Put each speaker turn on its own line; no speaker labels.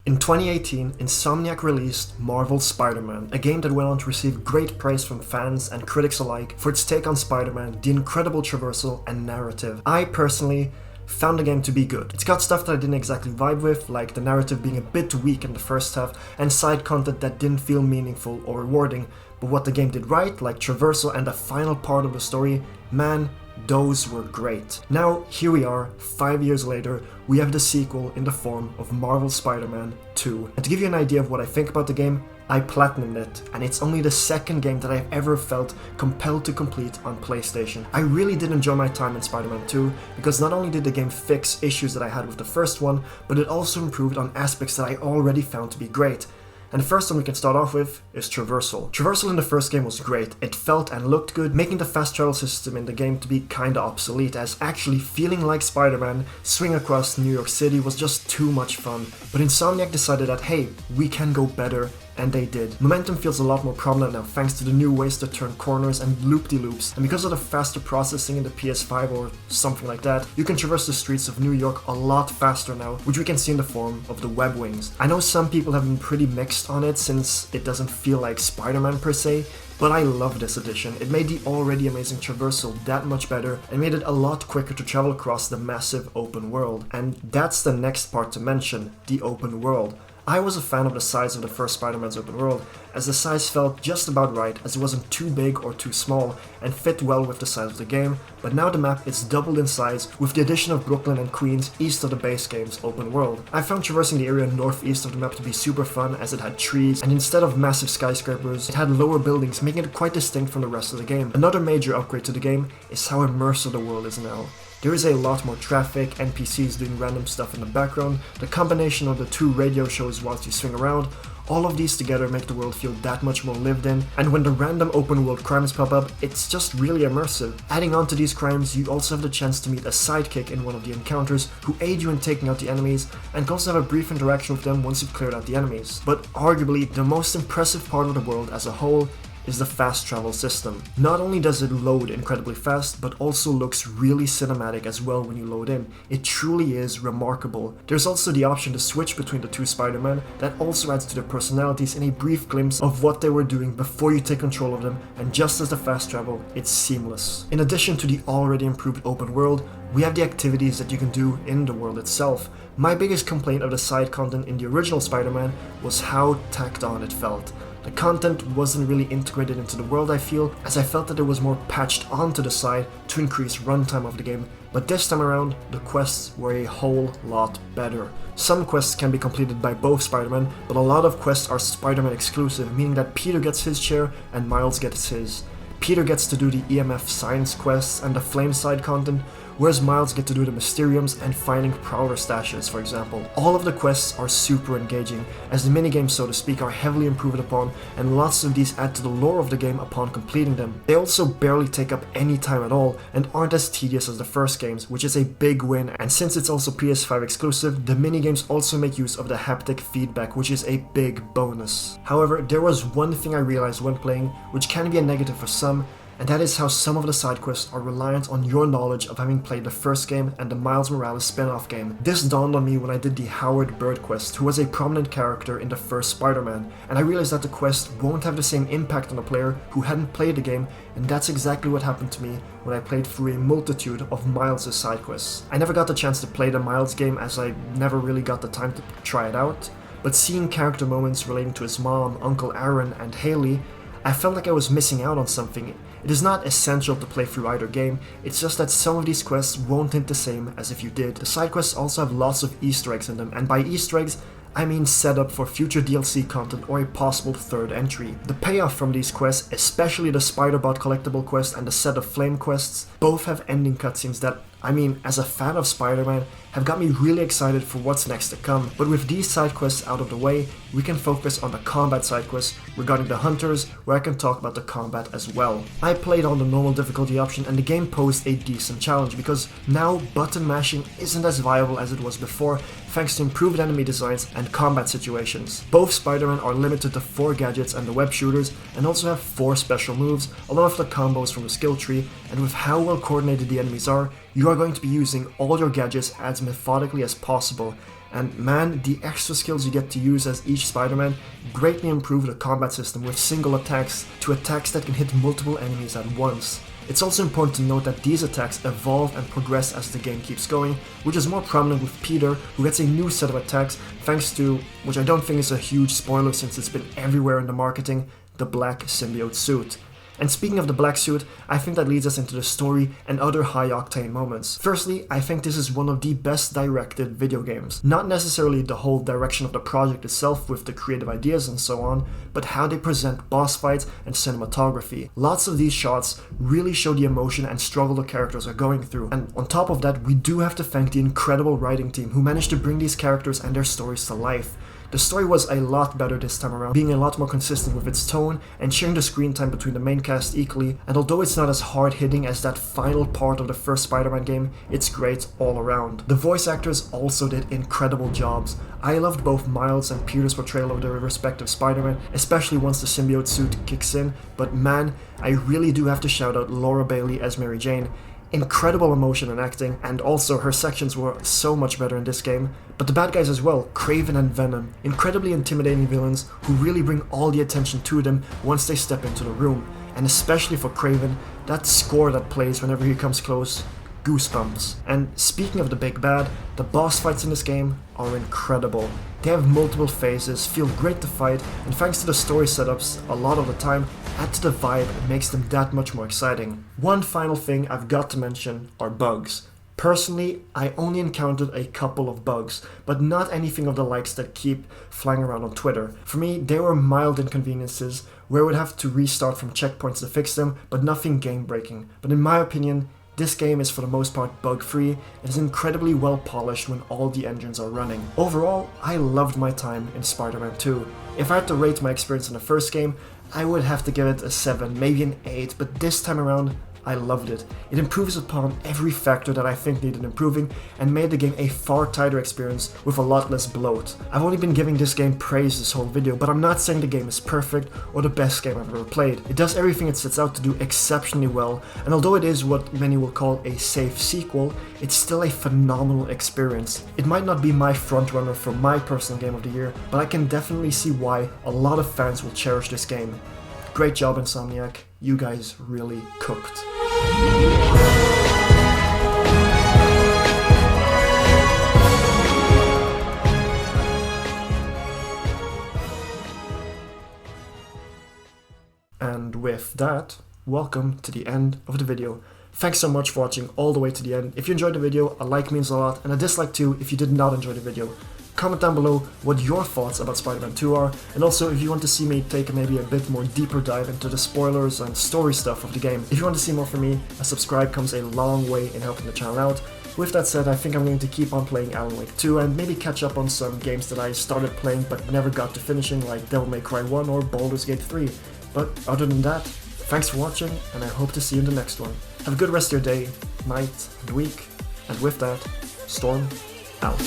In 2018, Insomniac released Marvel's Spider-Man, a game that went on to receive great praise from fans and critics alike for its take on Spider-Man, the incredible traversal and narrative. I personally found the game to be good. It's got stuff that I didn't exactly vibe with, like the narrative being a bit weak in the first half and side content that didn't feel meaningful or rewarding, but what the game did right, like traversal and the final part of the story, man, those were great. Now, here we are, 5 years later, we have the sequel in the form of Marvel's Spider-Man 2. And to give you an idea of what I think about the game, I platinumed it, and it's only the second game that I've ever felt compelled to complete on PlayStation. I really did enjoy my time in Spider-Man 2, because not only did the game fix issues that I had with the first one, but it also improved on aspects that I already found to be great. And the first one we can start off with is traversal. Traversal in the first game was great. It felt and looked good, making the fast travel system in the game to be kinda obsolete, as actually feeling like Spider-Man swing across New York City was just too much fun. But Insomniac decided that hey, we can go better, and they did. Momentum feels a lot more prominent now thanks to the new ways to turn corners and loop-de-loops, and because of the faster processing in the PS5 or something like that, you can traverse the streets of New York a lot faster now, which we can see in the form of the web wings. I know some people have been pretty mixed on it since it doesn't feel like Spider-Man per se, but I love this addition. It made the already amazing traversal that much better and made it a lot quicker to travel across the massive open world. And that's the next part to mention, the open world. I was a fan of the size of the first Spider-Man's open world, as the size felt just about right, as it wasn't too big or too small, and fit well with the size of the game, but now the map is doubled in size with the addition of Brooklyn and Queens east of the base game's open world. I found traversing the area northeast of the map to be super fun, as it had trees, and instead of massive skyscrapers, it had lower buildings, making it quite distinct from the rest of the game. Another major upgrade to the game is how immersive the world is now. There is a lot more traffic, NPCs doing random stuff in the background, the combination of the two radio shows whilst you swing around, all of these together make the world feel that much more lived in, and when the random open world crimes pop up, it's just really immersive. Adding on to these crimes, you also have the chance to meet a sidekick in one of the encounters who aid you in taking out the enemies, and can also have a brief interaction with them once you've cleared out the enemies. But arguably, the most impressive part of the world as a whole is the fast travel system. Not only does it load incredibly fast, but also looks really cinematic as well when you load in. It truly is remarkable. There's also the option to switch between the two Spider-Man that also adds to their personalities in a brief glimpse of what they were doing before you take control of them, and just as the fast travel, it's seamless. In addition to the already improved open world, we have the activities that you can do in the world itself. My biggest complaint of the side content in the original Spider-Man was how tacked on it felt. The content wasn't really integrated into the world, I feel, as I felt that it was more patched onto the side to increase runtime of the game, but this time around, the quests were a whole lot better. Some quests can be completed by both Spider-Man, but a lot of quests are Spider-Man exclusive, meaning that Peter gets his share and Miles gets his. Peter gets to do the EMF science quests and the flame side content, whereas Miles get to do the Mysteriums and finding Prowler stashes, for example. All of the quests are super engaging, as the minigames, so to speak, are heavily improved upon, and lots of these add to the lore of the game upon completing them. They also barely take up any time at all, and aren't as tedious as the first games, which is a big win, and since it's also PS5 exclusive, the minigames also make use of the haptic feedback, which is a big bonus. However, there was one thing I realized when playing, which can be a negative for some, and that is how some of the side quests are reliant on your knowledge of having played the first game and the Miles Morales spin-off game. This dawned on me when I did the Howard Bird quest, who was a prominent character in the first Spider-Man, and I realized that the quest won't have the same impact on a player who hadn't played the game, and that's exactly what happened to me when I played through a multitude of Miles' side quests. I never got the chance to play the Miles game as I never really got the time to try it out, but seeing character moments relating to his mom, Uncle Aaron, and Haley, I felt like I was missing out on something. It is not essential to play through either game, it's just that some of these quests won't hit the same as if you did. The side quests also have lots of Easter eggs in them, and by Easter eggs, I mean setup for future DLC content or a possible third entry. The payoff from these quests, especially the Spider-Bot collectible quest and the set of flame quests, both have ending cutscenes that, I mean, as a fan of Spider-Man, have got me really excited for what's next to come. But with these side quests out of the way, we can focus on the combat side quests regarding the hunters, where I can talk about the combat as well. I played on the normal difficulty option, and the game posed a decent challenge because now button mashing isn't as viable as it was before, thanks to improved enemy designs and combat situations. Both Spider-Man are limited to 4 gadgets and the web shooters, and also have 4 special moves, along with the combos from the skill tree, and with how well coordinated the enemies are, you are going to be using all your gadgets as methodically as possible, And man, the extra skills you get to use as each Spider-Man greatly improve the combat system with single attacks to attacks that can hit multiple enemies at once. It's also important to note that these attacks evolve and progress as the game keeps going, which is more prominent with Peter, who gets a new set of attacks thanks to, which I don't think is a huge spoiler since it's been everywhere in the marketing, the black symbiote suit. And speaking of the black suit, I think that leads us into the story and other high-octane moments. Firstly, I think this is one of the best directed video games. Not necessarily the whole direction of the project itself with the creative ideas and so on, but how they present boss fights and cinematography. Lots of these shots really show the emotion and struggle the characters are going through. And on top of that, we do have to thank the incredible writing team who managed to bring these characters and their stories to life. The story was a lot better this time around, being a lot more consistent with its tone and sharing the screen time between the main cast equally, and although it's not as hard-hitting as that final part of the first Spider-Man game, it's great all around. The voice actors also did incredible jobs. I loved both Miles and Peter's portrayal of their respective Spider-Man, especially once the symbiote suit kicks in, but man, I really do have to shout out Laura Bailey as Mary Jane. Incredible emotion and acting, and also her sections were so much better in this game. But the bad guys as well, Kraven and Venom, incredibly intimidating villains who really bring all the attention to them once they step into the room. And especially for Kraven, that score that plays whenever he comes close, goosebumps. And speaking of the big bad, the boss fights in this game are incredible. They have multiple phases, feel great to fight, and thanks to the story setups, a lot of the time, add to the vibe and makes them that much more exciting. One final thing I've got to mention are bugs. Personally, I only encountered a couple of bugs, but not anything of the likes that keep flying around on Twitter. For me, they were mild inconveniences where I would have to restart from checkpoints to fix them, but nothing game-breaking. But in my opinion, this game is for the most part bug-free and is incredibly well polished when all the engines are running. Overall, I loved my time in Spider-Man 2. If I had to rate my experience in the first game, I would have to give it a 7, maybe an 8, but this time around, I loved it. It improves upon every factor that I think needed improving and made the game a far tighter experience with a lot less bloat. I've only been giving this game praise this whole video, but I'm not saying the game is perfect or the best game I've ever played. It does everything it sets out to do exceptionally well, and although it is what many will call a safe sequel, it's still a phenomenal experience. It might not be my frontrunner for my personal game of the year, but I can definitely see why a lot of fans will cherish this game. Great job, Insomniac. You guys really cooked. And with that, welcome to the end of the video. Thanks so much for watching all the way to the end. If you enjoyed the video, a like means a lot, and a dislike too if you did not enjoy the video. Comment down below what your thoughts about Spider-Man 2 are, and also if you want to see me take maybe a bit more deeper dive into the spoilers and story stuff of the game. If you want to see more from me, a subscribe comes a long way in helping the channel out. With that said, I think I'm going to keep on playing Alan Wake 2 and maybe catch up on some games that I started playing but never got to finishing, like Devil May Cry 1 or Baldur's Gate 3. But other than that, thanks for watching, and I hope to see you in the next one. Have a good rest of your day, night, and week, and with that, Storm out.